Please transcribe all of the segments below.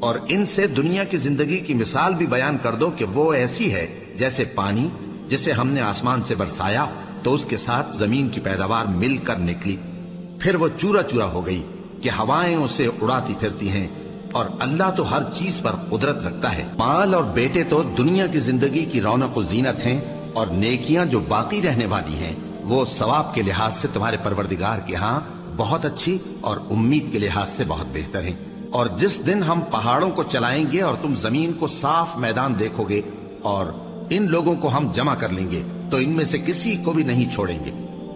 اور ان سے دنیا کی زندگی کی مثال بھی بیان کر دو کہ وہ ایسی ہے جیسے پانی جسے ہم نے آسمان سے برسایا تو اس کے ساتھ زمین کی پیداوار مل کر نکلی، پھر وہ چورا چورا ہو گئی کہ ہوائیں اسے اڑاتی پھرتی ہیں، اور اللہ تو ہر چیز پر قدرت رکھتا ہے۔ مال اور بیٹے تو دنیا کی زندگی کی رونق و زینت ہیں، اور نیکیاں جو باقی رہنے والی ہیں وہ ثواب کے لحاظ سے تمہارے پروردگار کے ہاں بہت اچھی اور امید کے لحاظ سے بہت بہتر ہیں۔ اور جس دن ہم پہاڑوں کو چلائیں گے اور تم زمین کو صاف میدان دیکھو گے اور ان لوگوں کو ہم جمع کر لیں گے تو ان میں سے کسی کو بھی نہیں چھوڑیں گے،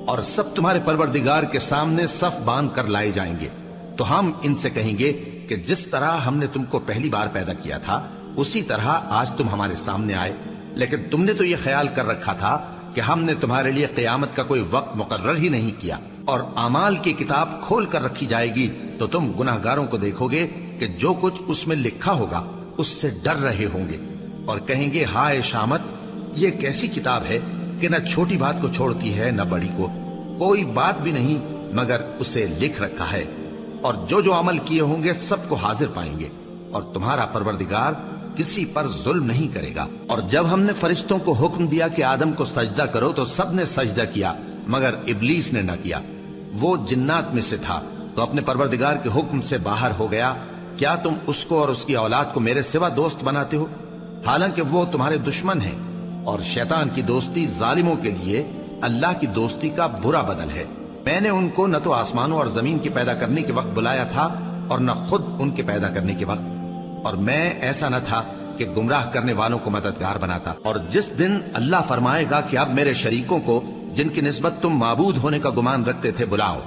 اور سب تمہارے پروردگار کے سامنے صف باندھ کر لائے جائیں گے، تو ہم ان سے کہیں گے کہ جس طرح ہم نے تم کو پہلی بار پیدا کیا تھا اسی طرح آج تم ہمارے سامنے آئے، لیکن تم نے تو یہ خیال کر رکھا تھا کہ ہم نے تمہارے لیے قیامت کا کوئی وقت مقرر ہی نہیں کیا، اور اعمال کی کتاب کھول کر رکھی جائے گی تو تم گناہگاروں کو دیکھو گے کہ جو کچھ اس میں لکھا ہوگا اس سے ڈر رہے ہوں گے، اور کہیں گے ہائے شامت، یہ کیسی کتاب ہے کہ نہ چھوٹی بات کو چھوڑتی ہے نہ بڑی کو، کوئی بات بھی نہیں مگر اسے لکھ رکھا ہے، اور جو عمل کیے ہوں گے سب کو حاضر پائیں گے، اور تمہارا پروردگار کسی پر ظلم نہیں کرے گا۔ اور جب ہم نے فرشتوں کو حکم دیا کہ آدم کو سجدہ کرو تو سب نے سجدہ کیا مگر ابلیس نے نہ کیا، وہ جنات میں سے تھا تو اپنے پروردگار کے حکم سے باہر ہو گیا۔ کیا تم اس کو اور اس کی اولاد کو میرے سوا دوست بناتے ہو، حالانکہ وہ تمہارے دشمن ہیں، اور شیطان کی دوستی ظالموں کے لیے اللہ کی دوستی کا برا بدل ہے۔ میں نے ان کو نہ تو آسمانوں اور زمین کے پیدا کرنے کے وقت بلایا تھا اور نہ خود ان کے پیدا کرنے کے وقت، اور میں ایسا نہ تھا کہ گمراہ کرنے والوں کو مددگار بناتا۔ اور جس دن اللہ فرمائے گا کہ اب میرے شریکوں کو جن کی نسبت تم معبود ہونے کا گمان رکھتے تھے بلاؤ،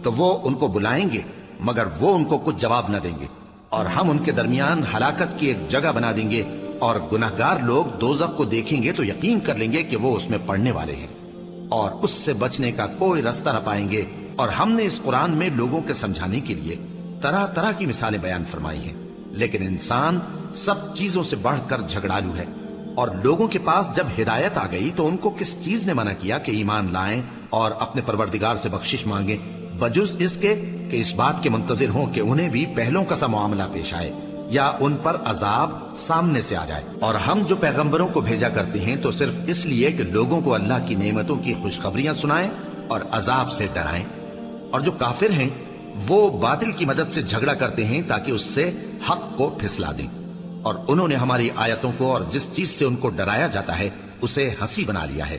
تو وہ ان کو بلائیں گے مگر وہ ان کو کچھ جواب نہ دیں گے، اور ہم ان کے درمیان ہلاکت کی ایک جگہ بنا دیں گے، اور گناہگار لوگ دوزخ کو دیکھیں گے تو یقین کر لیں گے کہ وہ اس میں پڑنے والے ہیں، اور اس سے بچنے کا کوئی رستہ نہ پائیں گے۔ اور ہم نے اس قرآن میں لوگوں کے سمجھانے کے لیے طرح طرح کی مثالیں بیان فرمائی ہیں، لیکن انسان سب چیزوں سے بڑھ کر جھگڑالو ہے۔ اور لوگوں کے پاس جب ہدایت آ گئی تو ان کو کس چیز نے منع کیا کہ ایمان لائیں اور اپنے پروردگار سے بخشش مانگیں، بجز اس کے کہ اس بات کے منتظر ہوں کہ انہیں بھی پہلوں کا سا معاملہ پیش آئے یا ان پر عذاب سامنے سے آ جائے۔ اور ہم جو پیغمبروں کو بھیجا کرتے ہیں تو صرف اس لیے کہ لوگوں کو اللہ کی نعمتوں کی خوشخبریاں سنائیں اور عذاب سے ڈرائیں، اور جو کافر ہیں وہ باطل کی مدد سے جھگڑا کرتے ہیں تاکہ اس سے حق کو پھسلا دیں، اور انہوں نے ہماری آیتوں کو اور جس چیز سے ان کو ڈرایا جاتا ہے اسے ہنسی بنا لیا ہے۔